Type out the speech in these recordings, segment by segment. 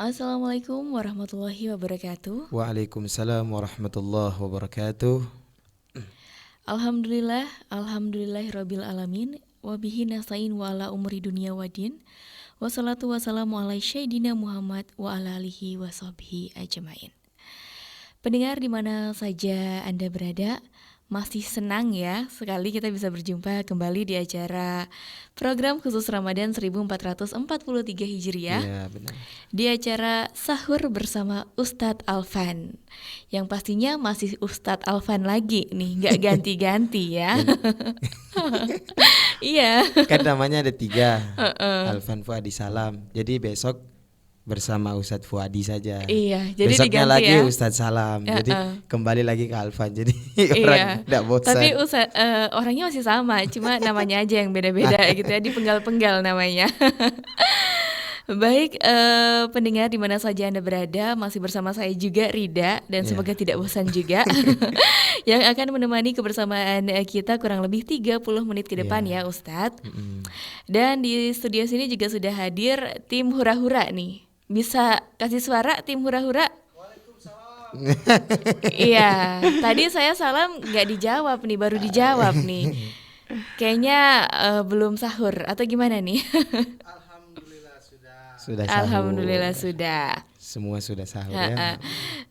Assalamualaikum warahmatullahi wabarakatuh. Waalaikumsalam warahmatullahi wabarakatuh. Alhamdulillahirabbil alamin wa bihi nasta'in wa ala umuri dunya waddin. Wassalatu wassalamu ala sayyidina Muhammad wa ala alihi washabbihi ajmain. Pendengar di mana saja Anda berada, masih senang ya sekali kita bisa berjumpa kembali di acara program khusus Ramadan 1443 Hijriah. Iya, benar. Di acara Sahur bersama Ustadz Alfan. Yang pastinya masih Ustadz Alfan lagi nih, nggak ganti-ganti ya. Iya. Kan namanya ada 3, Alfan Fuadi Salam. Jadi besok bersama Ustadz Fuadi saja. Iya, jadi besoknya diganti lagi ya. Ustadz Salam. Jadi kembali lagi ke Alfan. Jadi Iya. orang tidak bosan. Tapi orangnya masih sama, cuma namanya aja yang beda-beda gitu ya, dipenggal-penggal namanya. Baik, pendengar di mana saja Anda berada, masih bersama saya juga Rida, dan semoga tidak bosan juga. Yang akan menemani kebersamaan kita kurang lebih 30 menit ke depan ya Ustadz. Dan di studio sini juga sudah hadir tim hura-hura nih. Bisa kasih suara tim hura-hura? Iya, tadi saya salam nggak dijawab nih, baru dijawab nih. Kayaknya belum sahur atau gimana nih? Sudah sahur. Alhamdulillah sudah. Semua sudah sahur ya.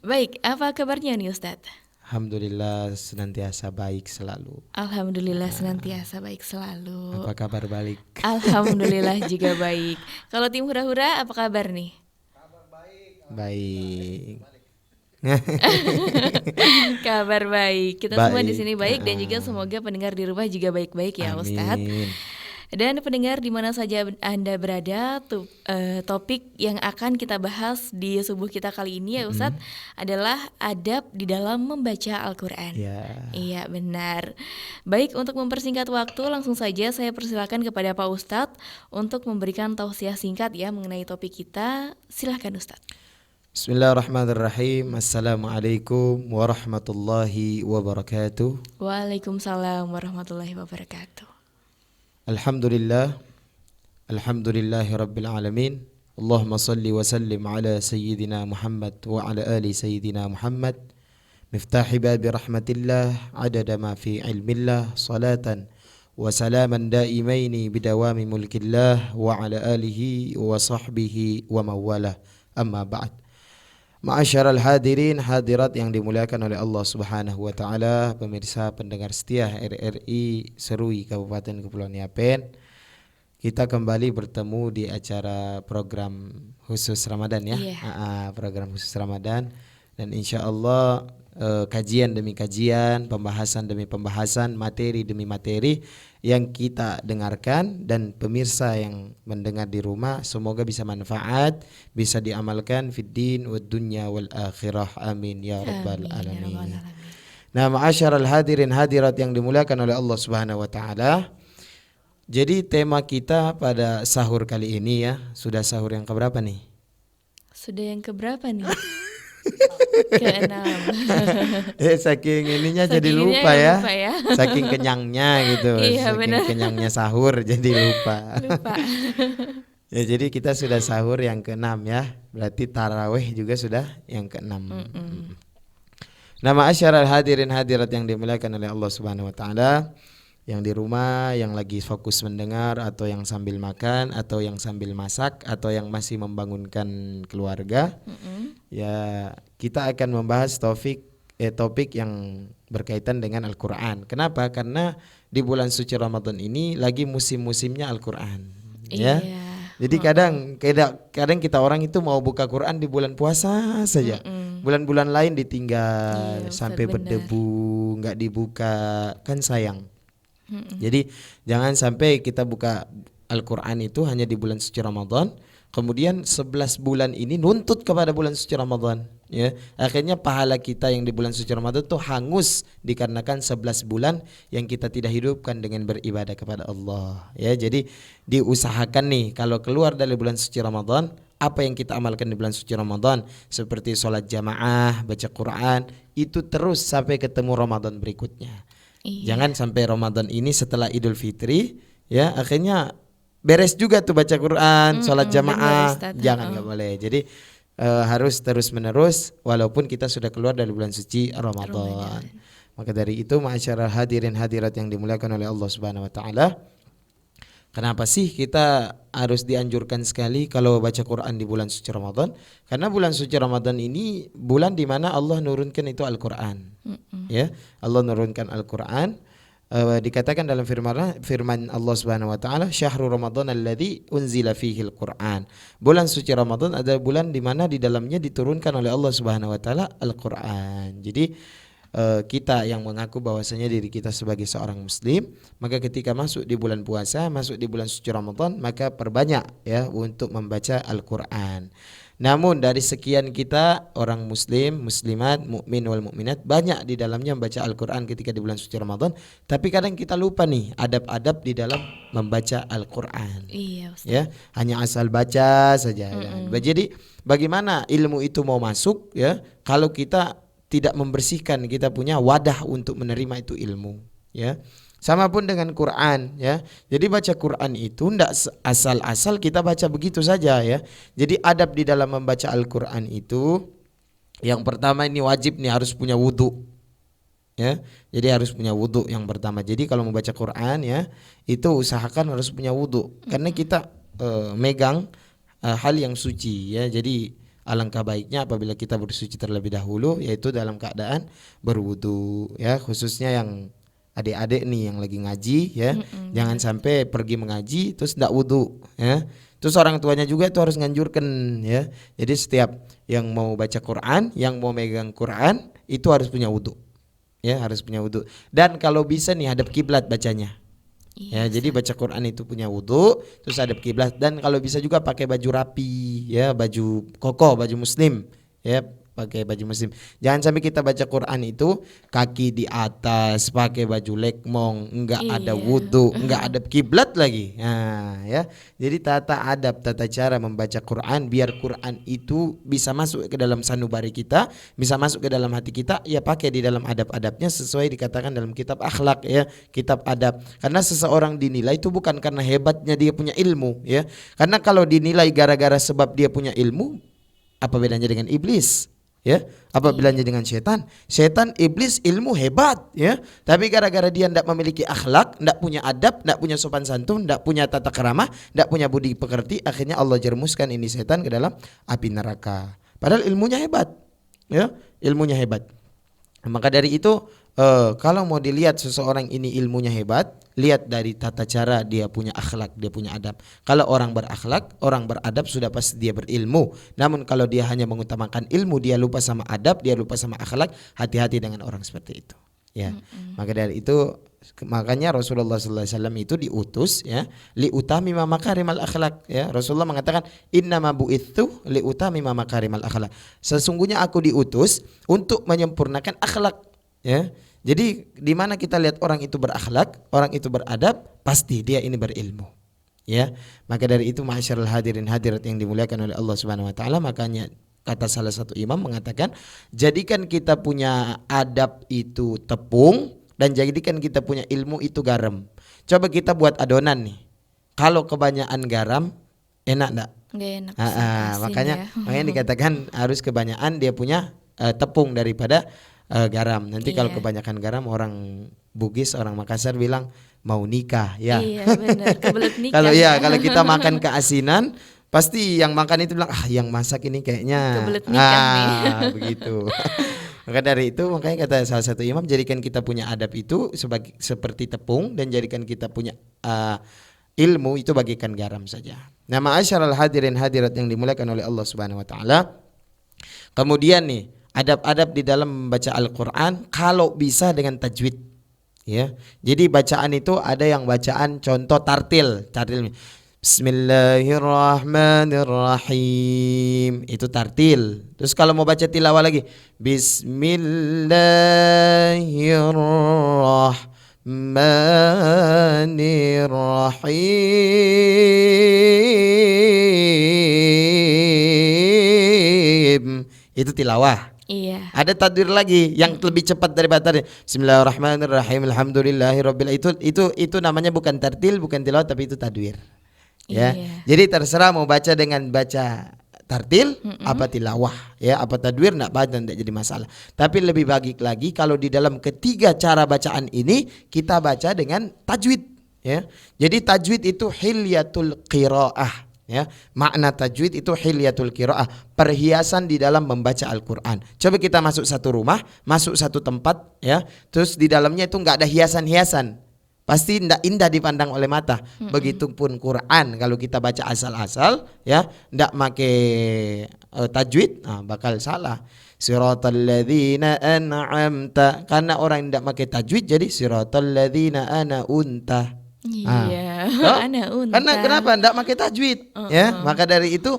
Baik, apa kabarnya nih Ustadz? Alhamdulillah senantiasa baik selalu. Alhamdulillah senantiasa baik selalu. Apa kabar balik? Alhamdulillah juga baik. Kalau tim hura-hura apa kabar nih? Baik. Kabar baik. Kita semua di sini baik dan juga semoga pendengar di rumah juga baik-baik ya Ustadz. Amin. Dan pendengar di mana saja Anda berada, topik yang akan kita bahas di subuh kita kali ini ya Ustadz adalah adab di dalam membaca Al-Quran. Iya benar. Baik, untuk mempersingkat waktu langsung saja saya persilakan kepada Pak Ustadz untuk memberikan tausiah singkat ya mengenai topik kita. Silahkan Ustadz. Bismillahirrahmanirrahim. Assalamualaikum warahmatullahi wabarakatuh. Waalaikumsalam warahmatullahi wabarakatuh. Alhamdulillah. Alhamdulillahi rabbil alamin. Allahumma salli wa sallim ala sayyidina Muhammad wa ala ali sayyidina Muhammad. Miftahi babi rahmatillah adada ma fi ilmillah. Salatan wa salaman daimaini bidawami mulkillah wa ala alihi wa sahbihi wa mawalah. Amma ba'd. Ma'asyaral hadirin hadirat yang dimuliakan oleh Allah Subhanahu wa taala, pemirsa pendengar setia RRI Serui Kabupaten Kepulauan Yapen. Kita kembali bertemu di acara program khusus Ramadan ya. Program khusus Ramadan, dan insyaallah kajian demi kajian, pembahasan demi pembahasan, materi demi materi yang kita dengarkan dan pemirsa yang mendengar di rumah semoga bisa manfaat, bisa diamalkan fid din wad dunya wal akhirah. Amin ya rabbal alamin. Nah, ma'asyaral hadirin hadirat yang dimuliakan oleh Allah Subhanahu wa taala. Jadi tema kita pada sahur kali ini ya, sudah sahur yang keberapa nih? Sudah yang keberapa nih? Ke-6. Saking ininya jadi lupa ya. Saking kenyangnya gitu. Iya, saking benar. kenyangnya sahur jadi lupa. Ya, jadi kita sudah sahur yang ke-6 ya. Berarti tarawih juga sudah yang ke-6. Nah, ma'asyaral hadirin hadirat yang dimuliakan oleh Allah Subhanahu wa taala, yang di rumah, yang lagi fokus mendengar, atau yang sambil makan, atau yang sambil masak, atau yang masih membangunkan keluarga. Ya, kita akan membahas topik yang berkaitan dengan Al-Quran. Kenapa? Karena di bulan suci Ramadan ini lagi musim-musimnya Al-Quran. Ya. Jadi kadang kita orang itu mau buka Quran di bulan puasa saja. Bulan-bulan lain ditinggal sampai berdebu, nggak dibuka, kan sayang. Jadi jangan sampai kita buka Al-Quran itu hanya di bulan suci Ramadan, kemudian 11 bulan ini nuntut kepada bulan suci Ramadan ya. Akhirnya pahala kita yang di bulan suci Ramadan itu hangus dikarenakan 11 bulan yang kita tidak hidupkan dengan beribadah kepada Allah ya. Jadi diusahakan nih kalau keluar dari bulan suci Ramadan, apa yang kita amalkan di bulan suci Ramadan seperti sholat jamaah, baca Quran, itu terus sampai ketemu Ramadan berikutnya. Jangan sampai Ramadan ini setelah Idul Fitri ya akhirnya beres juga tuh baca Quran, sholat jamaah, jangan, nggak boleh. Jadi harus terus-menerus walaupun kita sudah keluar dari bulan suci Ramadan. Maka dari itu ma'asyiral hadirin hadirat yang dimuliakan oleh Allah Subhanahu wa taala, kenapa sih kita harus dianjurkan sekali kalau baca Quran di bulan suci Ramadan? Karena bulan suci Ramadan ini bulan di mana Allah nurunkan itu Al-Qur'an. Ya, Allah nurunkan Al-Qur'an. Dikatakan dalam firman Allah Subhanahu wa taala, syahrul ramadan alladzi unzila fihi al-Qur'an. Bulan suci Ramadan adalah bulan di mana di dalamnya diturunkan oleh Allah Subhanahu wa taala Al-Qur'an. Jadi kita yang mengaku bahwasanya diri kita sebagai seorang muslim, maka ketika masuk di bulan puasa, masuk di bulan suci Ramadan, maka perbanyak ya untuk membaca Al-Qur'an. Namun dari sekian kita orang muslim, muslimat, mukmin wal mukminat, banyak di dalamnya membaca Al-Qur'an ketika di bulan suci Ramadan, tapi kadang kita lupa nih adab-adab di dalam membaca Al-Qur'an. Iya, Ustaz. Ya, hanya asal baca saja. Jadi bagaimana ilmu itu mau masuk ya kalau kita tidak membersihkan kita punya wadah untuk menerima itu ilmu, ya. Sama pun dengan Quran, ya. Jadi baca Quran itu tidak asal-asal kita baca begitu saja, ya. Jadi adab di dalam membaca Al-Quran itu, yang pertama ini wajib nih harus punya wudhu, ya. Jadi harus punya wudhu yang pertama. Jadi kalau membaca Quran ya itu usahakan harus punya wudhu, karena kita megang hal yang suci, ya. Jadi alangkah baiknya apabila kita bersuci terlebih dahulu, yaitu dalam keadaan berwudu, ya, khususnya yang adik-adik nih yang lagi ngaji, ya. Jangan sampai pergi mengaji terus tidak wudu, ya. Terus orang tuanya juga itu harus nganjurkan, ya. Jadi setiap yang mau baca Quran, yang mau megang Quran itu harus punya wudu, ya, harus punya wudu. Dan kalau bisa nih hadap kiblat bacanya. Ya, jadi baca Quran itu punya wudhu, terus hadap kiblat, dan kalau bisa juga pakai baju rapi, ya, baju koko, baju muslim, ya, pakai baju muslim. Jangan sampai kita baca Quran itu kaki di atas, pakai baju lekmong, enggak ada wudhu, enggak adab kiblat lagi. Nah, ya. Jadi tata adab, tata cara membaca Quran biar Quran itu bisa masuk ke dalam sanubari kita, bisa masuk ke dalam hati kita, ya pakai di dalam adab-adabnya sesuai dikatakan dalam kitab akhlak, ya, kitab adab. Karena seseorang dinilai itu bukan karena hebatnya dia punya ilmu, ya. Karena kalau dinilai gara-gara sebab dia punya ilmu, apa bedanya dengan iblis? Ya, apa bedanya dengan setan? Setan, iblis, ilmu hebat, ya. Tapi gara-gara dia tidak memiliki akhlak, tidak punya adab, tidak punya sopan santun, tidak punya tata keramah, tidak punya budi pekerti, akhirnya Allah jerumuskan ini setan ke dalam api neraka. Padahal ilmunya hebat, ya, ilmunya hebat. Maka dari itu kalau mau dilihat seseorang ini ilmunya hebat, lihat dari tata cara dia punya akhlak, dia punya adab. Kalau orang berakhlak, orang beradab, sudah pasti dia berilmu. Namun kalau dia hanya mengutamakan ilmu, dia lupa sama adab, dia lupa sama akhlak, hati-hati dengan orang seperti itu, ya. Maka dari itu makanya Rasulullah SAW itu diutus, ya, li utami makarimal akhlak, ya. Rasulullah mengatakan innama bu'itsu li utami makarimal akhlak. Sesungguhnya aku diutus untuk menyempurnakan akhlak, ya. Jadi di mana kita lihat orang itu berakhlak, orang itu beradab, pasti dia ini berilmu, ya. Maka dari itu ma'asyiral hadirin hadirat yang dimuliakan oleh Allah Subhanahu wa taala, makanya kata salah satu imam mengatakan, jadikan kita punya adab itu tepung dan jadikan kita punya ilmu itu garam. Coba kita buat adonan nih. Kalau kebanyakan garam enak enggak? Enggak enak. Makanya dikatakan harus kebanyakan dia punya tepung daripada garam. Nanti kalau kebanyakan garam, orang Bugis, orang Makassar bilang mau nikah, ya. Iya, benar, kebelet nikah. Kalau kita makan keasinan, pasti yang makan itu bilang yang masak ini kayaknya kebelet nikah nih. Begitu. Maka dari itu makanya kata salah satu imam, jadikan kita punya adab itu seperti tepung, dan jadikan kita punya ilmu itu bagikan garam saja. Nah, ma'asyiral hadirin hadirat yang dimuliakan oleh Allah Subhanahu wa taala. Kemudian nih, adab-adab di dalam membaca Al-Qur'an kalau bisa dengan tajwid, ya. Jadi bacaan itu ada yang bacaan contoh tartil. Bismillahirrahmanirrahim, itu tartil. Terus kalau mau baca tilawah lagi, Bismillahirrahmanirrahim, itu tilawah. Iya. Ada tadwir lagi yang lebih cepat daripada tadi. Bismillahirrahmanirrahim, alhamdulillahirabbil. Itu namanya bukan tartil, bukan tilawah, tapi itu tadwir. Ya. Iya. Jadi terserah mau baca dengan baca tartil, apa tilawah, ya, apa tadwir enggak baca, enggak jadi masalah. Tapi lebih baik lagi kalau di dalam ketiga cara bacaan ini kita baca dengan tajwid, ya. Jadi tajwid itu hilyatul qiraah, ya. Makna tajwid itu hilyatul qiraah, perhiasan di dalam membaca Al-Qur'an. Coba kita masuk satu rumah, masuk satu tempat, ya. Terus di dalamnya itu enggak ada hiasan-hiasan. Pasti tidak indah dipandang oleh mata. Begitupun Quran, kalau kita baca asal-asal, ya, tidak pakai tajwid, bakal salah. Siratal ladzina an'amta, karena orang yang tidak pakai tajwid jadi siratal ladzina an'unta. Iya, ana unta. Karena kenapa tidak pakai tajwid? Ya, maka dari itu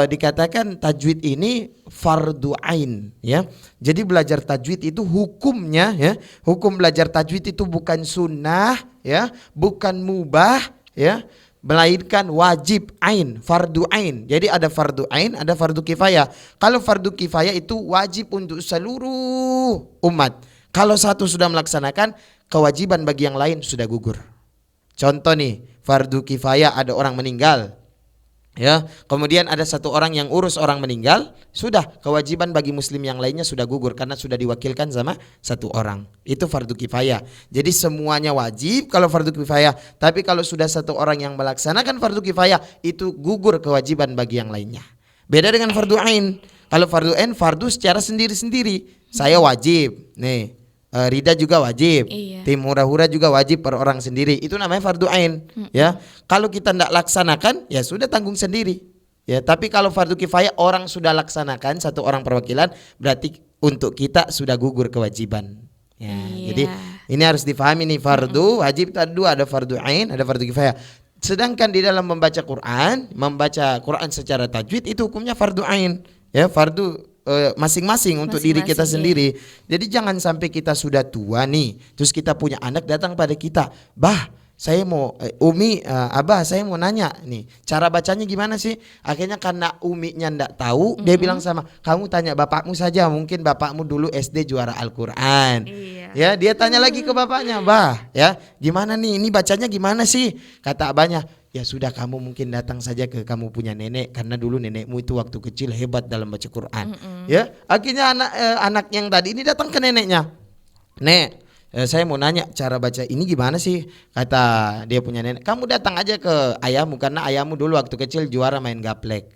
dikatakan tajwid ini fardu ain, ya. Jadi belajar tajwid itu hukumnya, ya, hukum belajar tajwid itu bukan sunnah, ya, bukan mubah, ya, melainkan wajib ain, fardu ain. Jadi ada fardu ain, ada fardu kifayah. Kalau fardu kifayah itu wajib untuk seluruh umat. Kalau satu sudah melaksanakan, kewajiban bagi yang lain sudah gugur. Contoh nih, fardu kifayah ada orang meninggal, ya, kemudian ada satu orang yang urus orang meninggal, sudah kewajiban bagi muslim yang lainnya sudah gugur karena sudah diwakilkan sama satu orang. Itu fardu kifayah. Jadi semuanya wajib kalau fardu kifayah, tapi kalau sudah satu orang yang melaksanakan fardu kifayah itu gugur kewajiban bagi yang lainnya. Beda dengan fardu ain. Kalau fardu ain fardu secara sendiri-sendiri. Saya wajib, nih. Rida juga wajib, tim hura-hura juga wajib per orang sendiri. Itu namanya fardu ain, ya. Kalau kita tidak laksanakan, ya sudah tanggung sendiri, ya. Tapi kalau fardu kifayah orang sudah laksanakan, satu orang perwakilan, berarti untuk kita sudah gugur kewajiban. Ya, jadi ini harus difahami nih, fardu wajib itu ada dua, ada fardu ain, ada fardu kifayah. Sedangkan di dalam membaca Quran secara tajwid itu hukumnya fardu ain, ya, fardu masing-masing untuk diri kita sendiri. Jadi jangan sampai kita sudah tua nih, terus kita punya anak datang pada kita, bah, saya mau Umi, Abah, saya mau nanya nih, cara bacanya gimana sih? Akhirnya karena Uminya ndak tahu, dia bilang sama, kamu tanya bapakmu saja, mungkin bapakmu dulu SD juara Al-Qur'an. Ya, dia tanya lagi ke bapaknya, bah, ya, gimana nih, ini bacanya gimana sih? Kata abahnya, ya sudah, kamu mungkin datang saja ke kamu punya nenek, karena dulu nenekmu itu waktu kecil hebat dalam baca Quran. Ya, akhirnya anak yang tadi ini datang ke neneknya, Nek, saya mau nanya cara baca ini gimana sih? Kata dia punya nenek, kamu datang aja ke ayahmu, karena ayahmu dulu waktu kecil juara main gaplek.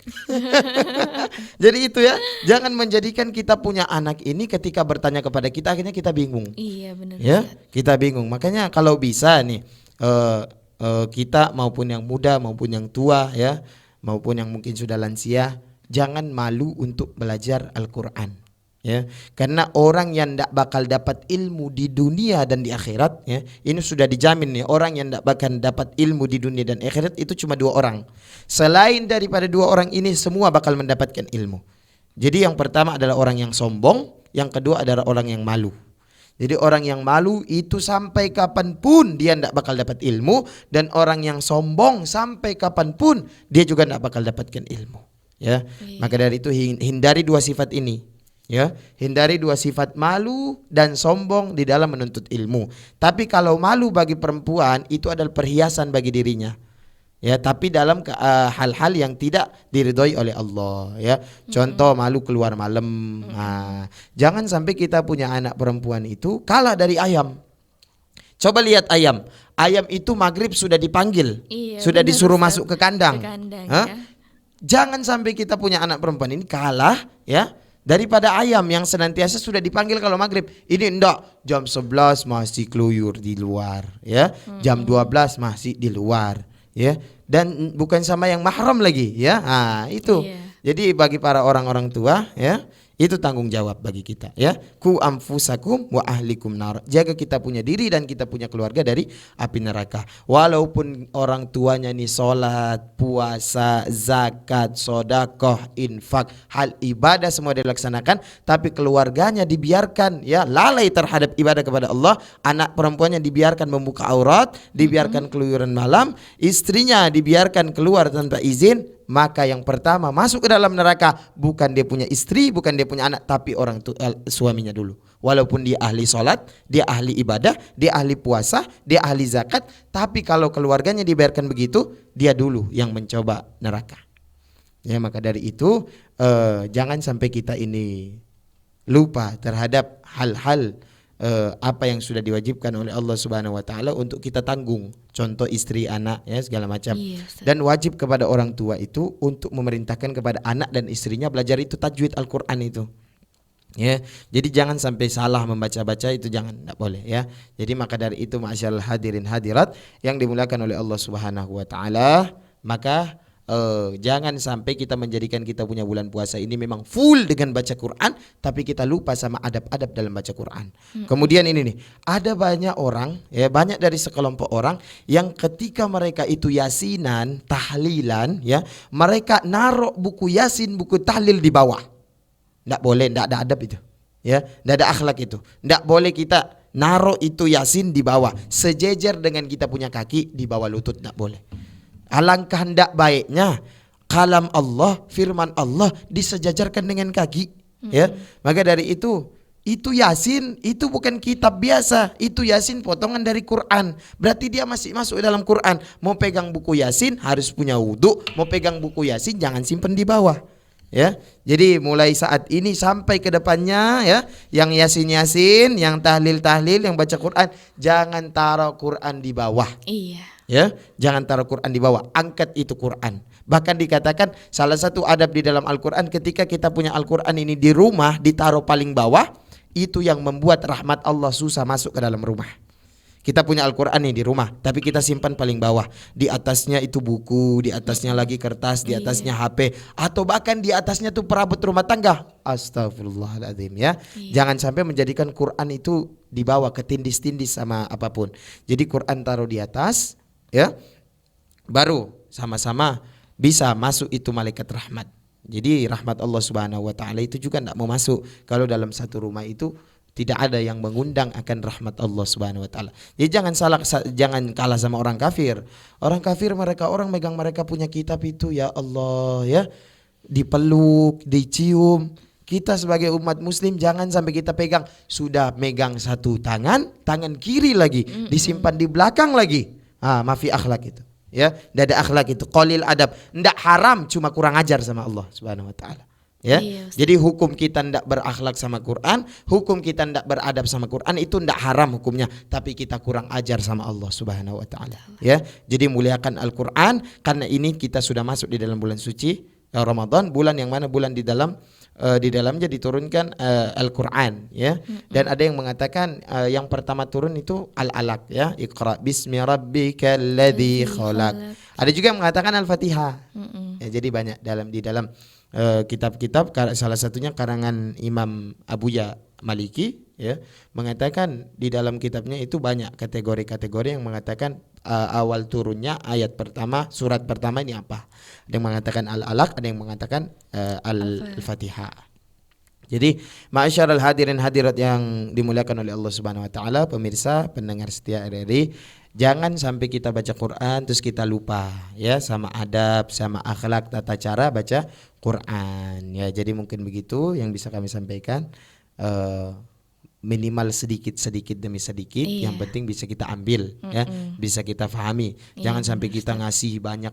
Jadi itu, ya, jangan menjadikan kita punya anak ini ketika bertanya kepada kita akhirnya kita bingung. Iya benar. Ya, kita bingung. Makanya kalau bisa nih, kita maupun yang muda maupun yang tua, ya, maupun yang mungkin sudah lansia, jangan malu untuk belajar Al-Qur'an, ya, karena orang yang tidak bakal dapat ilmu di dunia dan di akhirat, ya, ini sudah dijamin nih, orang yang tidak bakal dapat ilmu di dunia dan akhirat itu cuma dua orang. Selain daripada dua orang ini, semua bakal mendapatkan ilmu. Jadi yang pertama adalah orang yang sombong, yang kedua adalah orang yang malu. Jadi orang yang malu itu sampai kapanpun dia tidak bakal dapat ilmu, dan orang yang sombong sampai kapanpun dia juga tidak bakal dapatkan ilmu, ya. Maka dari itu hindari dua sifat ini, ya, hindari dua sifat malu dan sombong di dalam menuntut ilmu. Tapi kalau malu bagi perempuan itu adalah perhiasan bagi dirinya, ya, tapi dalam hal-hal yang tidak diridhoi oleh Allah, ya. Contoh malu keluar malam. Jangan sampai kita punya anak perempuan itu kalah dari ayam. Coba lihat ayam. Ayam itu maghrib sudah dipanggil, sudah disuruh masuk ke kandang. Ya. Jangan sampai kita punya anak perempuan ini kalah, ya, daripada ayam yang senantiasa sudah dipanggil kalau maghrib. Ini enggak, jam 11 masih keluyur di luar, ya. Jam 12 masih di luar, ya, dan bukan sama yang mahram lagi, ya. Itu. Jadi bagi para orang-orang tua, ya, itu tanggung jawab bagi kita, ya. Ku anfusakum wa ahlikum nar. Jaga kita punya diri dan kita punya keluarga dari api neraka. Walaupun orang tuanya nih sholat, puasa, zakat, sodakoh, infak, hal ibadah semua dilaksanakan, tapi keluarganya dibiarkan, ya, lalai terhadap ibadah kepada Allah. Anak perempuannya dibiarkan membuka aurat, dibiarkan keluyuran malam, istrinya dibiarkan keluar tanpa izin. Maka yang pertama masuk ke dalam neraka bukan dia punya istri, bukan dia punya anak, tapi orang suaminya dulu. Walaupun dia ahli sholat, dia ahli ibadah, dia ahli puasa, dia ahli zakat, tapi kalau keluarganya dibiarkan begitu, dia dulu yang mencoba neraka. Ya, maka dari itu jangan sampai kita ini lupa terhadap hal-hal apa yang sudah diwajibkan oleh Allah Subhanahu wa taala untuk kita tanggung. Contoh istri, anak, ya segala macam. Dan wajib kepada orang tua itu untuk memerintahkan kepada anak dan istrinya belajar itu tajwid Al-Qur'an itu. Ya, jadi jangan sampai salah membaca-baca, itu jangan, tidak boleh ya. Jadi maka dari itu ma'asyiral hadirin hadirat yang dimuliakan oleh Allah Subhanahu wa taala, maka jangan sampai kita menjadikan kita punya bulan puasa ini memang full dengan baca Quran, tapi kita lupa sama adab-adab dalam baca Quran. Kemudian ini nih, ada banyak orang, ya banyak dari sekelompok orang yang ketika mereka itu yasinan, tahlilan, ya mereka naruh buku yasin, buku tahlil di bawah. Tidak boleh, tidak ada adab itu, ya tidak ada akhlak itu. Tidak boleh kita naruh itu yasin di bawah, sejejer dengan kita punya kaki di bawah lutut, tidak boleh. Alangkah hendak baiknya kalam Allah, firman Allah disejajarkan dengan kaki, ya. Maka dari itu yasin itu bukan kitab biasa, itu yasin potongan dari Quran. Berarti dia masih masuk dalam Quran. Mau pegang buku yasin harus punya wudhu, mau pegang buku yasin jangan simpen di bawah. Ya, jadi mulai saat ini sampai ke depannya, ya, yang yasin, yang tahlil, yang baca Quran, jangan taruh Quran di bawah. Iya. Ya, jangan taruh Quran di bawah, angkat itu Quran. Bahkan dikatakan salah satu adab di dalam Al-Quran, ketika kita punya Al-Quran ini di rumah ditaruh paling bawah, itu yang membuat rahmat Allah susah masuk ke dalam rumah. Kita punya Al-Quran nih di rumah, tapi kita simpan paling bawah. Di atasnya itu buku, di atasnya lagi kertas, di atasnya HP, atau bahkan di atasnya tuh perabot rumah tangga. Astagfirullahaladzim, ya. Jangan sampai menjadikan Quran itu dibawa ketindis-tindis sama apapun. Jadi Quran taruh di atas, ya, baru sama-sama bisa masuk itu malaikat rahmat. Jadi rahmat Allah Subhanahu wa taala itu juga tidak mau masuk kalau dalam satu rumah itu tidak ada yang mengundang akan rahmat Allah Subhanahu wa taala. Jadi jangan kalah sama orang kafir. Orang kafir orang megang mereka punya kitab itu, ya Allah, ya, dipeluk, dicium. Kita sebagai umat muslim jangan sampai kita pegang, sudah megang satu tangan kiri lagi disimpan di belakang lagi. Mafi akhlak itu. Ya, tidak ada akhlak itu, qalil adab. Tidak haram, cuma kurang ajar sama Allah Subhanahu wa taala. Ya, jadi hukum kita tidak berakhlak sama Quran, hukum kita tidak beradab sama Quran itu tidak haram hukumnya, tapi kita kurang ajar sama Allah Subhanahu wa taala. Ya, jadi muliakan Al-Quran karena ini kita sudah masuk di dalam bulan suci Ramadan, bulan yang mana bulan di dalamnya diturunkan Al-Quran, ya. Dan ada yang mengatakan yang pertama turun itu Al-Alaq, ya, Iqra bismi rabbikal ladzi khalaq. Ada juga yang mengatakan Al-Fatihah. Ya, jadi banyak di dalam kitab-kitab, salah satunya karangan Imam Abuya Maliki, ya, mengatakan di dalam kitabnya itu banyak kategori-kategori yang mengatakan awal turunnya ayat pertama, surat pertama ini apa. Ada yang mengatakan Al-Alaq, ada yang mengatakan Al-Fatihah. Jadi ma'asyiral hadirin hadirat yang dimuliakan oleh Allah Subhanahu wa taala, pemirsa, pendengar setia RRI, jangan sampai kita baca Quran terus kita lupa, ya, sama adab, sama akhlak, tata cara baca Quran. Ya, jadi mungkin begitu yang bisa kami sampaikan. Minimal sedikit demi sedikit, yang penting bisa kita ambil, ya, bisa kita pahami. Jangan sampai kita ngasih banyak,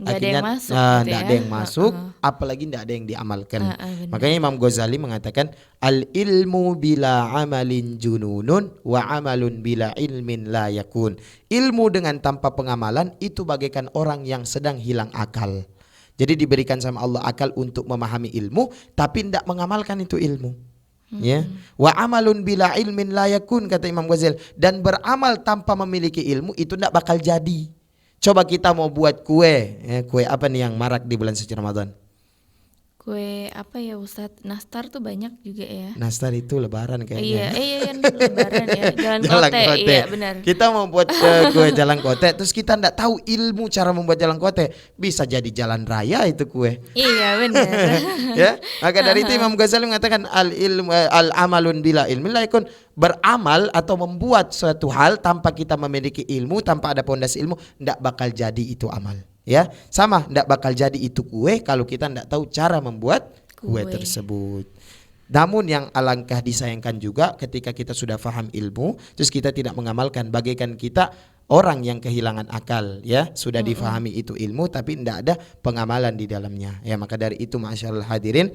akhirnya tidak ada yang masuk, apalagi tidak ada yang diamalkan. Makanya Imam Ghazali mengatakan al ilmu bila amalin jununun wa amalun bila ilmin la yakun. Ilmu dengan tanpa pengamalan itu bagaikan orang yang sedang hilang akal. Jadi diberikan sama Allah akal untuk memahami ilmu, tapi tidak mengamalkan itu ilmu. Ya, wa amalun bila ilmin la yakun, kata Imam Ghazali, dan beramal tanpa memiliki ilmu itu tidak bakal jadi. Coba kita mau buat kue, ya, kue apa nih yang marak di bulan suci Ramadan? Kue apa ya Ustadz? Nastar tuh banyak juga ya. Nastar itu lebaran kayaknya. Iya, lebaran ya. Jalan kote. Iya, benar. Kita mau buat kue jalan kote, terus kita enggak tahu ilmu cara membuat jalan kote. Bisa jadi jalan raya itu kue. Iya, benar. Ya, maka dari itu Imam Ghazali mengatakan al amalun bila ilmin la yakun, beramal atau membuat suatu hal tanpa kita memiliki ilmu, tanpa ada pondasi ilmu, enggak bakal jadi itu amal. Ya, sama, tidak bakal jadi itu kue kalau kita tidak tahu cara membuat kue tersebut. Namun yang alangkah disayangkan juga ketika kita sudah faham ilmu terus kita tidak mengamalkan, bagaikan kita orang yang kehilangan akal, ya, sudah difahami itu ilmu tapi tidak ada pengamalan di dalamnya. Ya, maka dari itu ma'asyiral hadirin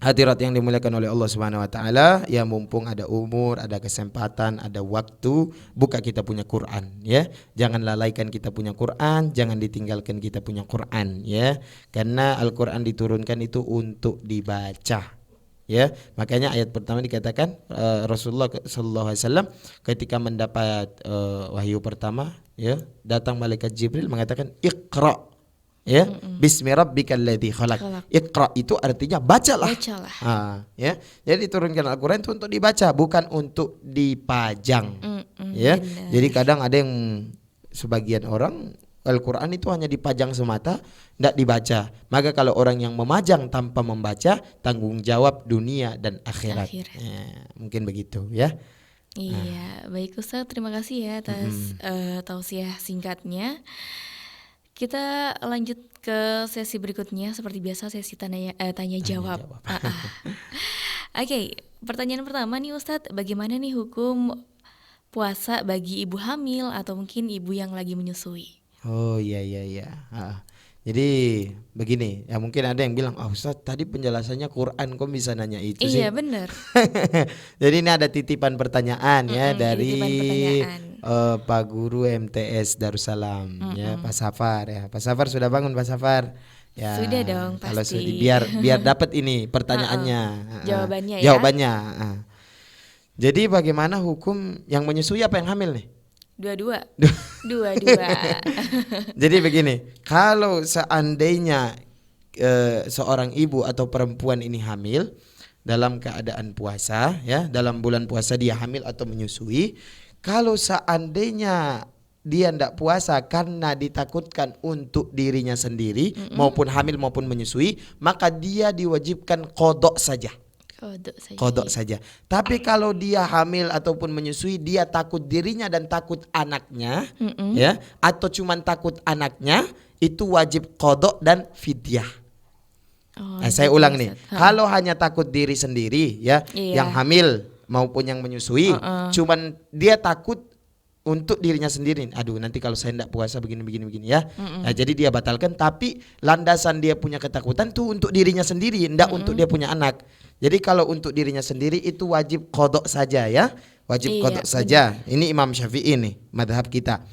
hadirat yang dimuliakan oleh Allah Subhanahu wa taala, ya, mumpung ada umur, ada kesempatan, ada waktu, buka kita punya Quran, ya. Jangan lalaikan kita punya Quran, jangan ditinggalkan kita punya Quran, ya. Karena Al-Qur'an diturunkan itu untuk dibaca. Ya, makanya ayat pertama dikatakan Rasulullah sallallahu alaihi wasallam ketika mendapat wahyu pertama, ya, datang malaikat Jibril mengatakan Iqra, ya, bismi rabbikal ladzi khalaq. Iqra itu artinya bacalah. Ya. Jadi turunkan Al-Qur'an itu untuk dibaca, bukan untuk dipajang. Ya. Benar. Jadi kadang ada yang sebagian orang Al-Quran itu hanya dipajang semata, tidak dibaca. Maka kalau orang yang memajang tanpa membaca, tanggung jawab dunia dan akhirat. Ya, mungkin begitu, ya. Iya, baik Ustaz, terima kasih ya atas tausiah singkatnya. Kita lanjut ke sesi berikutnya, seperti biasa sesi tanya jawab. Oke, pertanyaan pertama nih Ustaz, bagaimana nih hukum puasa bagi ibu hamil atau mungkin ibu yang lagi menyusui? Oh iya. Jadi begini, ya, mungkin ada yang bilang, Ustaz tadi penjelasannya Quran, kok bisa nanya itu sih? Iya benar. Jadi ini ada titipan pertanyaan, ya, dari pertanyaan. Pak Guru MTS Darussalam, ya, Pak Safar, ya. Pak Safar sudah bangun, Pak Safar? Ya, Sudah dong, kalau pasti. biar dapat ini pertanyaannya, Jawabannya ya. Jawabannya. Jadi bagaimana hukum yang menyusui apa yang hamil nih? Dua-dua. Jadi begini, kalau seandainya seorang ibu atau perempuan ini hamil dalam keadaan puasa, ya, dalam bulan puasa dia hamil atau menyusui, kalau seandainya dia tidak puasa karena ditakutkan untuk dirinya sendiri, maupun hamil maupun menyusui, maka dia diwajibkan qadha saja. Qadha saja. Tapi kalau dia hamil ataupun menyusui, dia takut dirinya dan takut anaknya, ya, atau cuman takut anaknya, itu wajib qadha dan fidyah. Saya ulang nih, kalau hanya takut diri sendiri, ya, yang hamil maupun yang menyusui, cuman dia takut untuk dirinya sendiri. Aduh, nanti kalau saya tidak puasa begini ya. Nah, jadi dia batalkan, tapi landasan dia punya ketakutan tuh untuk dirinya sendiri, tidak untuk dia punya anak. Jadi kalau untuk dirinya sendiri itu wajib qadha saja, ya. Wajib qadha saja. Ini Imam Syafi'i nih, madhab kita.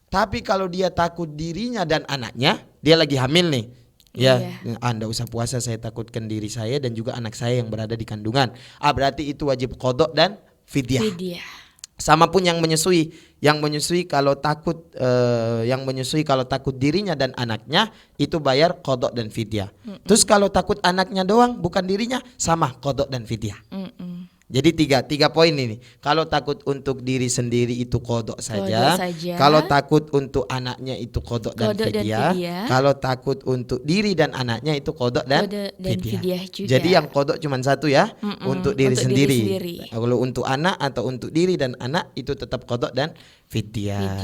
Tapi kalau dia takut dirinya dan anaknya, dia lagi hamil nih. Ya, Anda usah puasa, saya takutkan diri saya dan juga anak saya yang berada di kandungan. Berarti itu wajib qadha dan fidyah. Sama pun yang menyusui kalau takut dirinya dan anaknya, itu bayar qadha dan fidyah. Terus kalau takut anaknya doang bukan dirinya, sama qadha dan fidyah. Jadi tiga poin ini. Kalau takut untuk diri sendiri itu qadha saja. Kalau takut untuk anaknya itu qadha dan fidyah. Kalau takut untuk diri dan anaknya itu qadha dan fidyah juga. Jadi yang qadha cuma satu, ya, untuk diri sendiri. Kalau untuk anak atau untuk diri dan anak itu tetap qadha dan fidyah.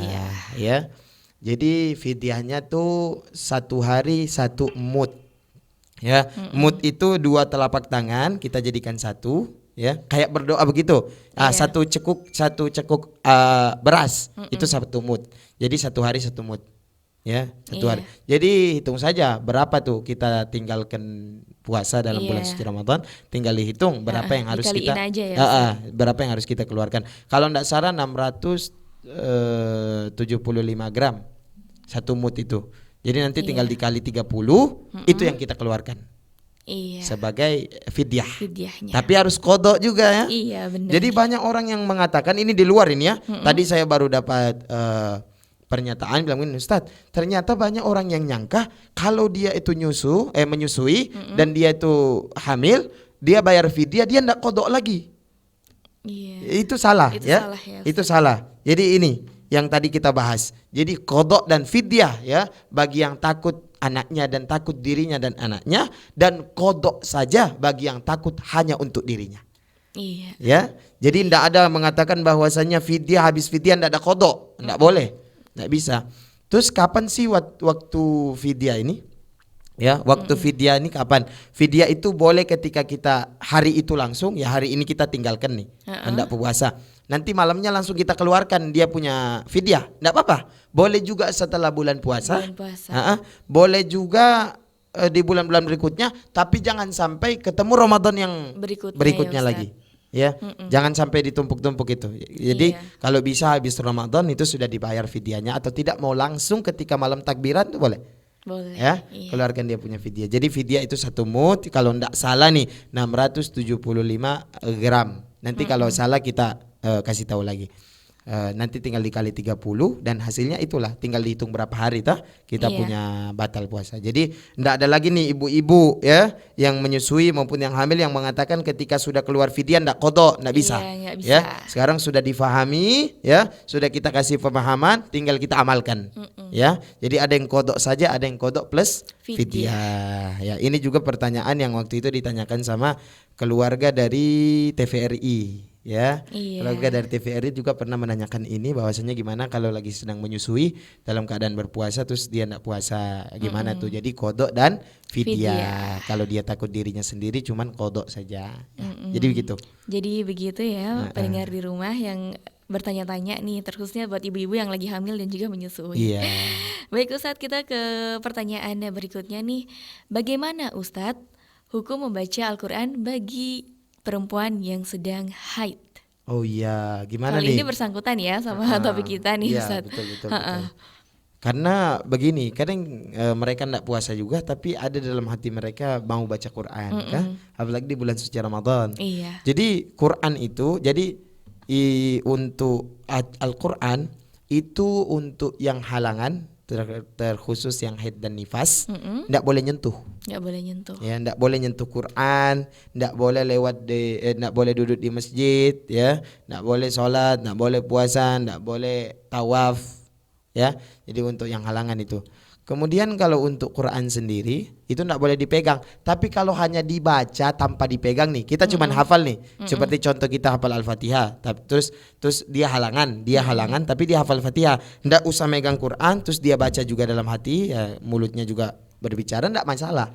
Ya. Jadi fidyahnya tuh 1 hari 1 mud. Ya, mud itu 2 telapak tangan kita jadikan 1. Ya, kayak berdoa begitu. Satu cekuk beras itu 1 mud. Jadi 1 hari 1 mud. Ya, 1 hari. Jadi hitung saja berapa tuh kita tinggalkan puasa dalam bulan suci Ramadan. Tinggal dihitung berapa yang harus kita berapa yang harus kita keluarkan. Kalau enggak salah 675 gram 1 mud itu. Jadi nanti tinggal dikali 30, itu yang kita keluarkan. Sebagai fidyahnya. Tapi harus qadha juga, ya. Iya, benar. Jadi banyak orang yang mengatakan ini di luar ini, ya. Tadi saya baru dapat pernyataan bilang ini, Ustaz, ternyata banyak orang yang nyangka kalau dia itu menyusui dan dia itu hamil, dia bayar fidyah, dia enggak qadha lagi. Itu salah, ya. Itu salah. Jadi ini yang tadi kita bahas. Jadi qadha dan fidyah, ya, bagi yang takut anaknya dan takut dirinya dan anaknya, dan qadha saja bagi yang takut hanya untuk dirinya. Ya. Jadi tidak ada mengatakan bahwasanya fidyah, habis fidyah tidak ada qadha, tidak boleh, tidak bisa. Terus kapan sih waktu fidyah ini? Ya, waktu fidyah ini kapan? Fidyah itu boleh ketika kita hari itu langsung, ya, hari ini kita tinggalkan nih, hendak puasa. nanti malamnya langsung kita keluarkan dia punya fidyah, enggak apa-apa. Boleh juga setelah bulan puasa. Boleh juga di bulan-bulan berikutnya, tapi jangan sampai ketemu Ramadan yang berikutnya ya, lagi. Ya, jangan sampai ditumpuk-tumpuk itu. Jadi kalau bisa habis Ramadan itu sudah dibayar fidyahnya, atau tidak mau langsung ketika malam takbiran itu boleh. Boleh. Ya, keluarkan dia punya fidyah. Jadi fidyah itu 1 mud, kalau enggak salah nih 675 gram. Nanti kalau salah kita kasih tahu lagi. Nanti tinggal dikali 30 dan hasilnya itulah, tinggal dihitung berapa hari kita punya batal puasa. Jadi enggak ada lagi nih ibu-ibu ya yang menyusui maupun yang hamil yang mengatakan ketika sudah keluar fidyah enggak qada, enggak bisa. Enggak bisa. Ya, sekarang sudah difahami ya, sudah kita kasih pemahaman, tinggal kita amalkan. Ya. Jadi ada yang qada saja, ada yang qada plus fidyah. Ya, ini juga pertanyaan yang waktu itu ditanyakan sama keluarga dari TVRI. Ya, keluarga dari TVRI juga pernah menanyakan ini, bahwasanya gimana kalau lagi sedang menyusui dalam keadaan berpuasa terus dia enggak puasa, gimana tuh? Jadi qada dan fidyah. Kalau dia takut dirinya sendiri cuman qada saja. Jadi begitu. Jadi begitu ya, pendengar di rumah yang bertanya-tanya nih, terkhususnya buat ibu-ibu yang lagi hamil dan juga menyusui. Iya. Baik Ustadz, kita ke pertanyaan berikutnya nih. Bagaimana Ustadz hukum membaca Al-Quran bagi perempuan yang sedang haid? Oh iya, gimana Kali nih? ini bersangkutan ya sama topik kita nih, Ustaz. Betul. Karena begini, kadang mereka tidak puasa juga, tapi ada dalam hati mereka mau baca Quran, kan? Apalagi di bulan suci Ramadan. Iya. Jadi Quran itu, untuk Al-Quran itu untuk yang halangan, terkhusus yang haid dan nifas, tidak boleh nyentuh. Nggak boleh nyentuh. Ya, ndak boleh nyentuh Quran, ndak boleh ndak boleh duduk di masjid, ya, ndak boleh sholat, ndak boleh puasa, ndak boleh tawaf, ya. Jadi untuk yang halangan itu. Kemudian kalau untuk Quran sendiri itu ndak boleh dipegang. Tapi kalau hanya dibaca tanpa dipegang nih, kita cuman hafal nih. Seperti contoh kita hafal Al-Fatihah, terus dia halangan tapi dia hafal Fatihah. Ndak usah megang Quran, terus dia baca juga dalam hati, ya, mulutnya juga berbicara, ndak masalah.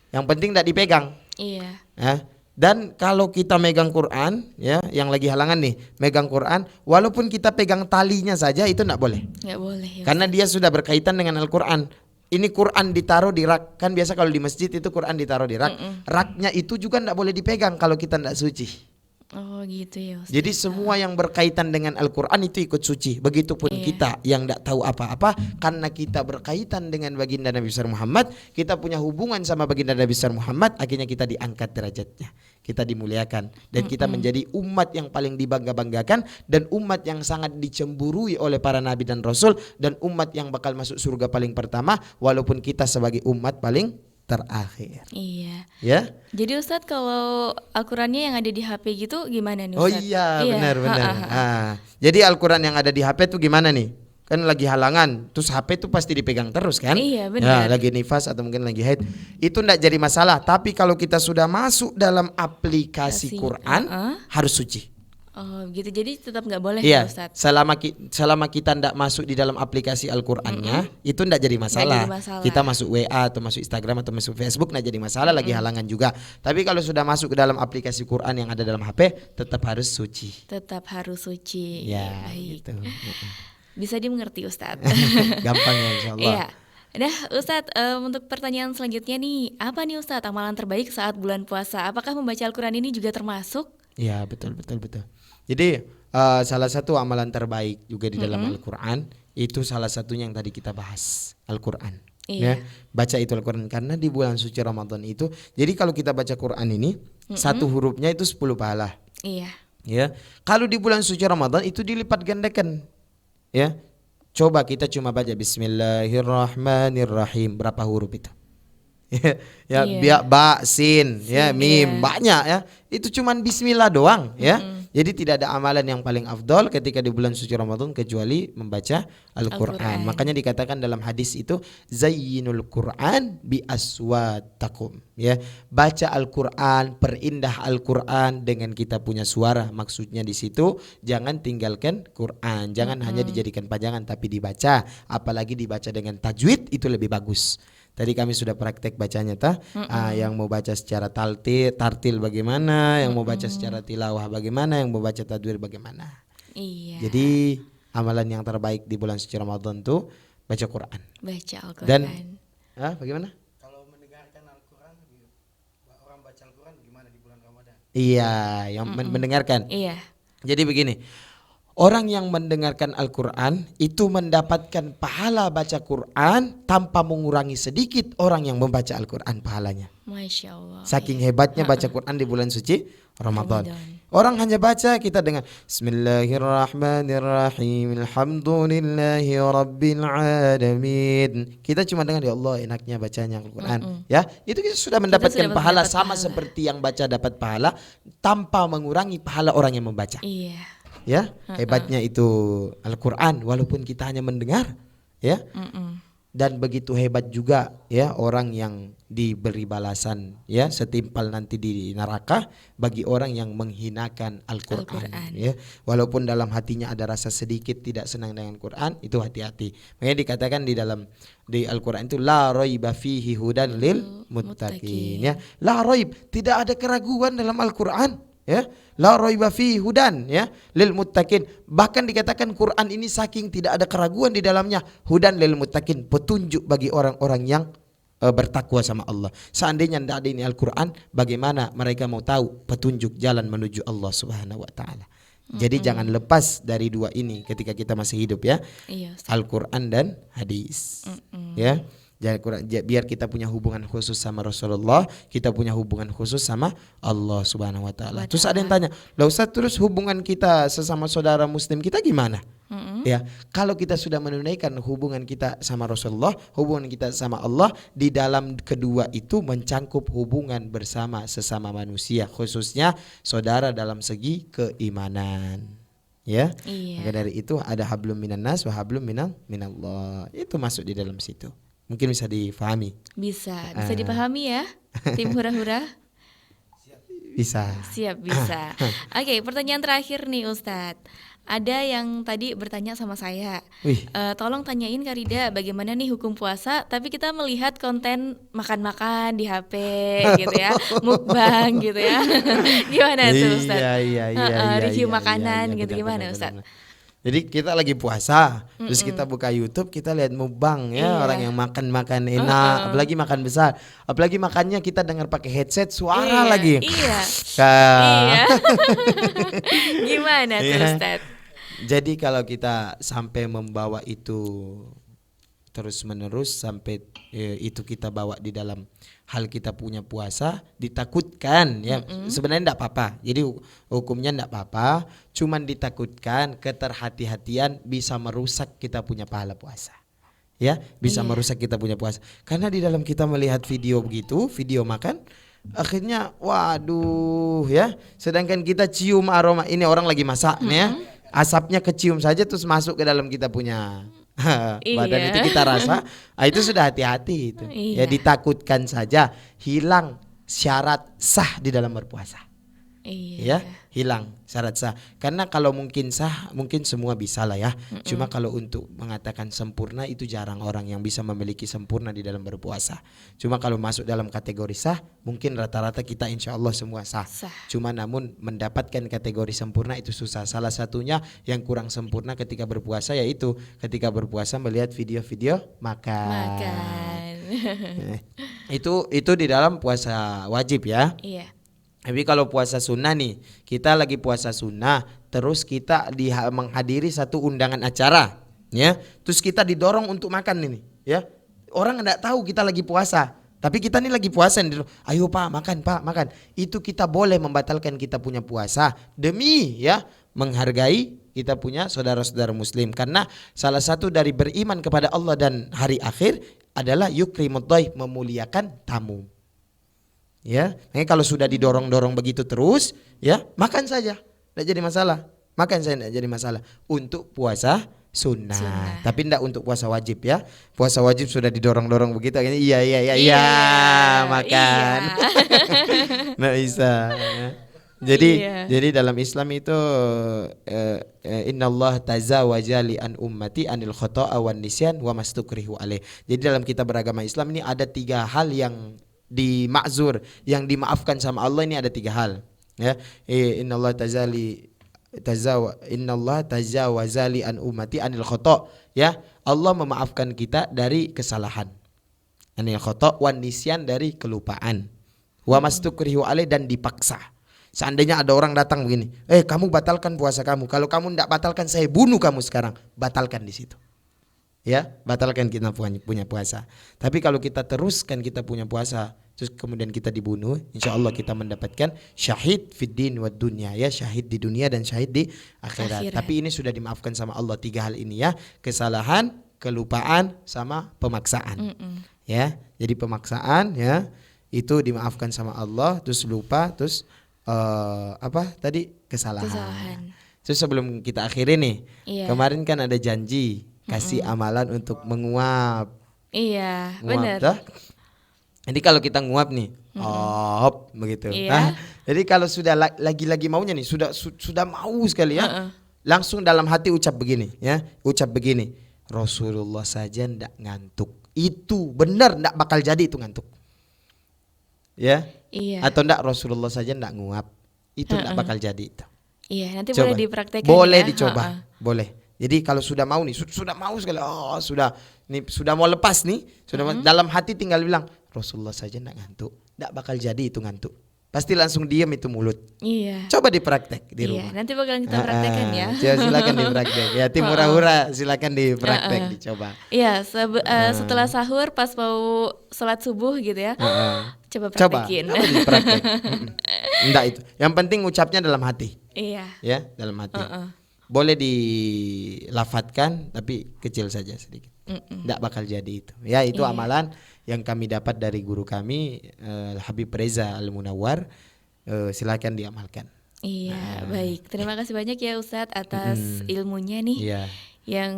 Yang penting ndak dipegang. Iya. Ya. Dan kalau kita megang Quran, ya, yang lagi halangan nih, megang Quran, walaupun kita pegang talinya saja itu ndak boleh. Nggak boleh. Ya. Karena dia sudah berkaitan dengan Al-Quran. Ini Quran ditaruh di rak, kan biasa kalau di masjid itu Quran ditaruh di rak. Raknya itu juga ndak boleh dipegang kalau kita ndak suci. Oh gitu ya Ustaz. Jadi semua yang berkaitan dengan Al-Quran itu ikut suci. Begitupun kita yang tidak tahu apa-apa, karena kita berkaitan dengan baginda Nabi besar Muhammad, kita punya hubungan sama baginda Nabi besar Muhammad, akhirnya kita diangkat derajatnya, kita dimuliakan, dan kita menjadi umat yang paling dibangga-banggakan, dan umat yang sangat dicemburui oleh para nabi dan rasul, dan umat yang bakal masuk surga paling pertama, walaupun kita sebagai umat paling terakhir. Iya. Ya. Jadi Ustadz, kalau Al-Qurannya yang ada di HP gitu gimana nih Oh Ustadz? iya, benar. Jadi Al-Quran yang ada di HP itu gimana nih? Kan lagi halangan, terus HP itu pasti dipegang terus kan? Iya benar. Ya, lagi nifas atau mungkin lagi haid, itu enggak jadi masalah. Tapi kalau kita sudah masuk dalam aplikasi Quran, harus suci. Oh gitu, jadi tetap nggak boleh ya Ustadz? Selama kita ndak masuk di dalam aplikasi Al-Qurannya, itu ndak jadi masalah. Kita masuk WA atau masuk Instagram atau masuk Facebook ndak jadi masalah, lagi halangan juga. Tapi kalau sudah masuk ke dalam aplikasi Quran yang ada dalam HP, tetap harus suci. Tetap harus suci. Ya, baik. gitu. Bisa dimengerti Ustadz. Gampang ya insyaallah. Iya. Nah Ustadz, untuk pertanyaan selanjutnya nih, apa nih Ustadz amalan terbaik saat bulan puasa? Apakah membaca Al-Quran ini juga termasuk? Ya, betul. Jadi salah satu amalan terbaik juga di dalam Al-Quran itu salah satunya yang tadi kita bahas, Al-Quran. Iya. Ya, baca itu Al-Quran, karena di bulan suci Ramadan itu, jadi kalau kita baca Quran ini satu hurufnya itu 10 pahala. Iya. Ya, kalau di bulan suci Ramadan itu dilipat gandakan. Ya, coba kita cuma baca Bismillahirrahmanirrahim, berapa huruf itu? Ya, ba, sin, ya, mim, banyak ya. Itu cuman bismillah doang, ya. Jadi tidak ada amalan yang paling afdol ketika di bulan suci Ramadan kecuali membaca Al-Quran. Makanya dikatakan dalam hadis itu, zayyinul Quran bi aswatakum, ya. Baca Al-Quran, perindah Al-Quran dengan kita punya suara. Maksudnya di situ jangan tinggalkan Quran, jangan hanya dijadikan pajangan tapi dibaca, apalagi dibaca dengan tajwid, itu lebih bagus. Tadi kami sudah praktek bacanya yang mau baca secara tartil bagaimana, yang mau baca secara tilawah bagaimana, yang mau baca tajwid bagaimana. Iya. Jadi amalan yang terbaik di bulan suci Ramadan tuh baca Quran. Baca Al-Quran. Dan bagaimana? Kalau mendengarkan Al-Quran, orang baca Al-Quran gimana di bulan Ramadan? Iya, yang mendengarkan. Iya. Jadi begini, orang yang mendengarkan Al-Quran itu mendapatkan pahala baca Quran tanpa mengurangi sedikit orang yang membaca Al-Quran pahalanya. Masya Allah. Saking hebatnya baca Quran di bulan suci Ramadan. Orang hanya baca, kita dengan Bismillahirrahmanirrahim, Alhamdulillahi Rabbil Alamin. Kita cuma dengan ya Allah enaknya bacanya Al-Quran. Ya, itu kita sudah mendapatkan pahala sama seperti yang baca dapat pahala tanpa mengurangi pahala orang yang membaca. Iya. Ya, hebatnya itu Al-Quran walaupun kita hanya mendengar, ya. Dan begitu hebat juga ya orang yang diberi balasan ya setimpal nanti di neraka bagi orang yang menghinakan Al-Quran. Ya, walaupun dalam hatinya ada rasa sedikit tidak senang dengan Quran, itu hati-hati. Makanya dikatakan di Al-Quran itu la raiba fihi hudan lil muttaqin, ya. La raib, tidak ada keraguan dalam Al-Quran, ya. La raiba fihi hudan, ya, lil muttaqin. Bahkan dikatakan Quran ini saking tidak ada keraguan di dalamnya, hudan lil muttaqin, petunjuk bagi orang-orang yang bertakwa sama Allah. Seandainya tidak ada ini Al-Quran, bagaimana mereka mau tahu petunjuk jalan menuju Allah Subhanahu wa taala. Jadi jangan lepas dari dua ini ketika kita masih hidup, ya. Iya, Al-Quran dan hadis. Ya. Biar kita punya hubungan khusus sama Rasulullah, kita punya hubungan khusus sama Allah Subhanahu wa taala. Terus ada yang tanya, "Lah Ustaz, terus hubungan kita sesama saudara muslim kita gimana?" Ya, kalau kita sudah menunaikan hubungan kita sama Rasulullah, hubungan kita sama Allah, di dalam kedua itu mencangkup hubungan bersama sesama manusia, khususnya saudara dalam segi keimanan. Ya. Maka dari itu ada hablum minan nas wa hablum minallah. Itu masuk di dalam situ. Mungkin bisa difahami. Bisa dipahami ya, tim hura-hura. Bisa. Siap, bisa. Oke, pertanyaan terakhir nih Ustadz. Ada yang tadi bertanya sama saya, tolong tanyain Kak Rida bagaimana nih hukum puasa, tapi kita melihat konten makan-makan di HP gitu ya, mukbang gitu ya. Gimana tuh Ustadz? Review makanan gitu, gimana Ustadz? Jadi kita lagi puasa, terus kita buka YouTube, kita lihat mukbang ya, orang yang makan enak, apalagi makan besar, apalagi makannya kita dengar pakai headset, suara lagi. Gimana tuh Ustadz? Jadi kalau kita sampai membawa itu terus menerus sampai itu kita bawa di dalam hal kita punya puasa, ditakutkan ya. Sebenarnya enggak apa-apa. Jadi hukumnya enggak apa-apa, cuman ditakutkan keterhati-hatian bisa merusak kita punya pahala puasa. Ya, bisa merusak kita punya puasa. Karena di dalam kita melihat video begitu, video makan, akhirnya waduh ya, sedangkan kita cium aroma ini orang lagi masak nih ya. Asapnya kecium saja terus masuk ke dalam kita punya badan itu kita rasa, itu sudah hati-hati itu. Ya ditakutkan saja hilang syarat sah di dalam berpuasa. Ya, hilang syarat sah. Karena kalau mungkin sah, mungkin semua bisa lah ya. Cuma kalau untuk mengatakan sempurna itu jarang orang yang bisa memiliki sempurna di dalam berpuasa. Cuma kalau masuk dalam kategori sah, mungkin rata-rata kita insya Allah semua sah. Cuma namun mendapatkan kategori sempurna itu susah. Salah satunya yang kurang sempurna ketika berpuasa yaitu ketika berpuasa melihat video-video makan. Itu di dalam puasa wajib ya. Iya. Tapi kalau puasa sunnah nih, kita lagi puasa sunnah, terus kita menghadiri satu undangan acara, ya, terus kita didorong untuk makan ini, ya, orang nggak tahu kita lagi puasa, tapi kita nih lagi puasa, ayo pak makan, itu kita boleh membatalkan kita punya puasa demi ya menghargai kita punya saudara-saudara muslim, karena salah satu dari beriman kepada Allah dan hari akhir adalah yukrimud dhaif, memuliakan tamu. Ya, kalau sudah didorong-dorong begitu terus, ya makan saja, tidak jadi masalah. Makan saja tidak jadi masalah untuk puasa sunnah. Tapi tidak untuk puasa wajib ya. Puasa wajib sudah didorong-dorong begitu, iya makan. Nggak bisa. Jadi dalam Islam itu innallaha tazawaja li an ummati anil khata'a wan nisyan wa mastukrihu alaih. Jadi dalam kitab beragama Islam ini ada 3 hal yang dimakzur, yang dimaafkan sama Allah, ini ada 3 hal ya. Innallaha tazali innallaha tajawaza li an ummati anil khata', ya. Allah memaafkan kita dari kesalahan. Anil khata' wan nisyan, dari kelupaan. Wa mastukrihu alaih, dan dipaksa. Seandainya ada orang datang begini, kamu batalkan puasa kamu. Kalau kamu tidak batalkan, saya bunuh kamu sekarang. Batalkan di situ. Ya, batalkan kita punya puasa. Tapi kalau kita teruskan kita punya puasa, terus kemudian kita dibunuh, insya Allah kita mendapatkan syahid fid din wad dunya, ya, syahid di dunia dan syahid di akhirat. Tapi ini sudah dimaafkan sama Allah, 3 hal ini, ya, kesalahan, kelupaan, sama pemaksaan. Ya, jadi pemaksaan, ya, itu dimaafkan sama Allah, terus lupa, terus kesalahan. Terus sebelum kita akhiri nih, kemarin kan ada janji kasih amalan untuk menguap. Iya, benar. Jadi kalau kita nguap nih, begitu. Nah, jadi kalau sudah lagi-lagi maunya nih, sudah mau sekali, ya, langsung dalam hati ucap begini, ya, Rasulullah saja ndak ngantuk. Itu benar, ndak bakal jadi itu ngantuk. Ya, atau ndak Rasulullah saja ndak nguap. Itu ndak bakal jadi itu. Iya, nanti boleh dipraktekkan. Boleh dicoba, boleh. Jadi kalau sudah mau nih, sudah mau sekali, sudah mau lepas nih, dalam hati tinggal bilang Rasulullah saja ndak ngantuk, ndak bakal jadi itu ngantuk. Pasti langsung diam itu mulut. Iya. Coba dipraktek di rumah. Iya, nanti bakalan kita praktekkan, ya. Silakan dipraktek. Ya, tim hura-hura silakan dipraktek, dicoba. Iya, setelah sahur pas mau sholat subuh gitu, ya. Coba praktekin. Coba dipraktek. Enggak itu. Yang penting ucapnya dalam hati. Iya. Ya, dalam hati. Boleh dilafatkan tapi kecil saja sedikit. Enggak bakal jadi itu. Ya, itu amalan yang kami dapat dari guru kami, Habib Reza Al-Munawwar. Silakan diamalkan. Iya, baik. Terima kasih banyak ya Ustadz atas ilmunya nih. Iya. Yang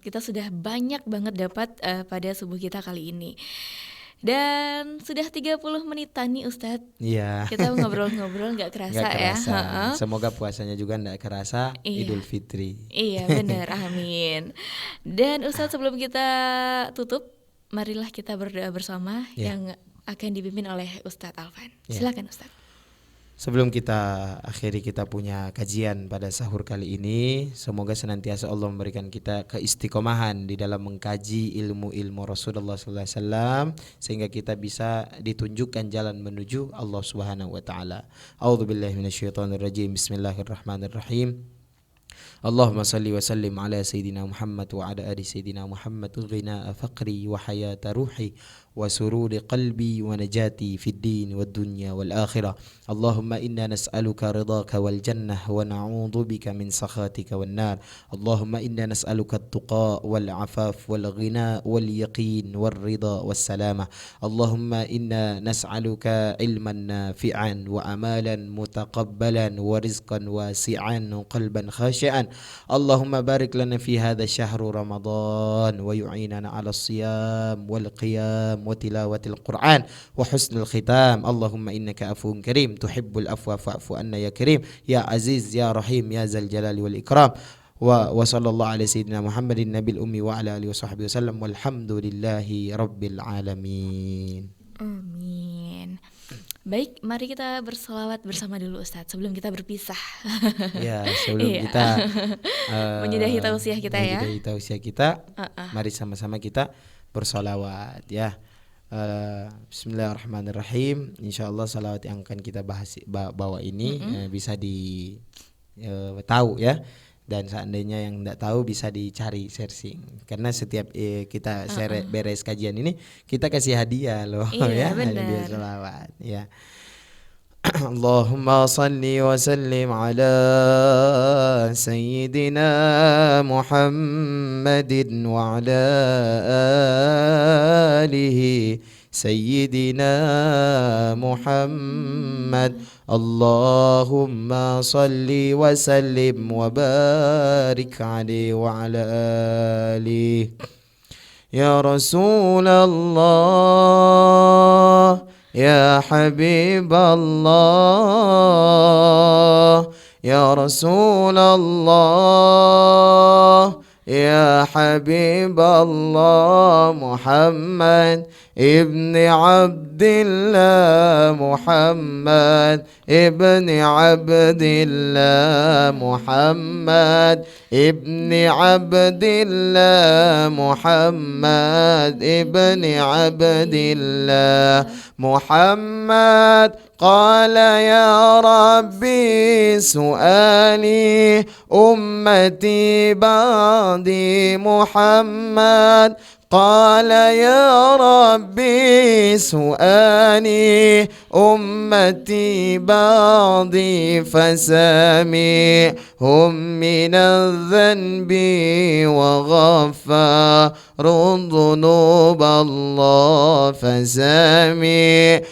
kita sudah banyak banget dapat pada subuh kita kali ini. Dan sudah 30 menitan nih Ustadz. Iya. Kita ngobrol-ngobrol gak kerasa, ya. Semoga puasanya juga gak kerasa. Idul Fitri. Iya, benar. Amin. Dan Ustadz, sebelum kita tutup, marilah kita berdoa bersama yang akan dipimpin oleh Ustadz Alvan. Silakan Ustadz. Sebelum kita akhiri kita punya kajian pada sahur kali ini, semoga senantiasa Allah memberikan kita keistiqomahan di dalam mengkaji ilmu-ilmu Rasulullah SAW, sehingga kita bisa ditunjukkan jalan menuju Allah Subhanahu wa taala. A'udzubillahi minasyaitonirrajim. Bismillahirrahmanirrahim. Allahumma salli wa sallim ala Sayyidina Muhammad wa ala ali Sayyidina Muhammad, ghina faqri wa hayata ruhi wa sururi qalbi wa najati fid din wad dunya wal akhirah. Allahumma inna nas'aluka ridhaka wal jannah wa na'udzu bika min sakhatika wan nar. Allahumma inna nas'aluka at-tuqa wal afaf wal ghina wal yaqin wal ridha was salamah. Allahumma inna nas'aluka ilman nafi'an wa amalan mutaqabbalan wa rizqan wasi'an wa qalban khashi'an. Allahumma barik lana fi hadha syahru Ramadan wa yu'inana 'ala as-siyam wal qiyam wa tilawatil Qur'an wa husnul khitam. Allahumma innaka afuwun karim tuhibbul afwa fa'fu anna ya karim ya aziz ya rahim ya zal jalali wal ikram. Wa sallallahu ala sayyidina Muhammadin nabil ummi wa ala alihi wa sahbihi wasallam walhamdulillahi rabbil alamin. Amin. Baik, mari kita berselawat bersama dulu Ustadz sebelum kita berpisah. Ya, sebelum kita menyudahi tausiah kita, ya. Menyudahi tausiah kita, mari sama-sama kita bersolawat, ya. Bismillahirrahmanirrahim. Insyaallah salawat yang akan kita bawa ini bisa tahu, ya. Dan seandainya yang tidak tahu bisa dicari searching, karena setiap kita beres kajian ini kita kasih hadiah loh. Iya, ya, hadiah sholawat, ya. Allahumma salli wa sallim ala Sayyidina Muhammadin wa ala alihi Sayyidina Muhammad. Allahumma salli wa sallim wa barik alaihi wa ala alihi. Ya Rasulullah, ya Habiballah, ya Rasulullah, يا حبيب الله محمد ابن عبد الله محمد ابن عبد الله محمد ابن عبد الله محمد ابن عبد الله محمد قال يا ربي سؤالي أمتي بعدي محمد قال يا ربي سؤالي أمتي بعضي فساميهم من الذنب وغفار الذنوب الله فساميهم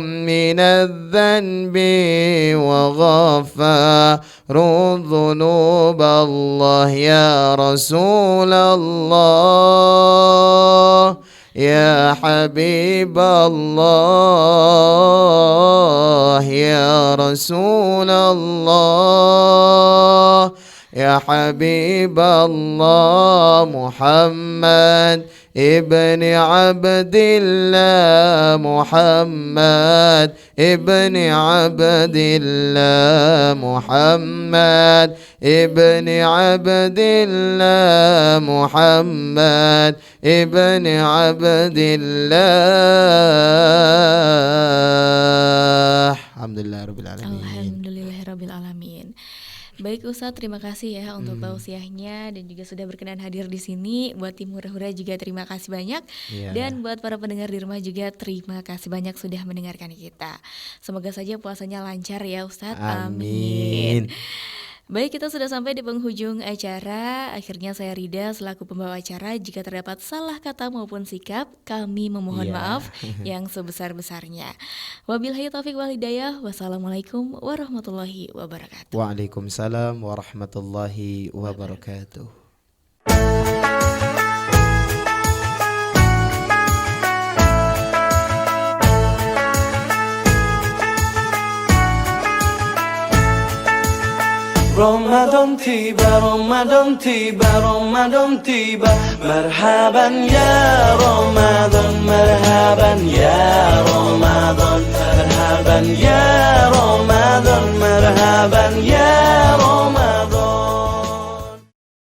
من الذنب وغفار الذنوب الله يا رسول الله يا حبيب الله يا رسول الله يا حبيب الله محمد ابن عبد الله محمد ابن عبد الله محمد ابن عبد الله محمد ابن عبد الله. Alhamdulillahirrabbilalamin. Baik Ustadz, terima kasih ya untuk tausiahnya dan juga sudah berkenan hadir di sini. Buat tim Hura-Hura juga terima kasih banyak. Dan buat para pendengar di rumah juga terima kasih banyak sudah mendengarkan kita. Semoga saja puasanya lancar ya Ustadz. Amin. Baik, kita sudah sampai di penghujung acara. Akhirnya saya Rida selaku pembawa acara, jika terdapat salah kata maupun sikap, kami memohon maaf yang sebesar-besarnya. Wabillahi taufiq wal hidayah. Wassalamualaikum warahmatullahi wabarakatuh. Waalaikumsalam warahmatullahi wabarakatuh. رمضان تيبا رمضان تيبا رمضان تيبا مرحبا يا رمضان مرحبا يا رمضان مرحبا يا رمضان مرحبا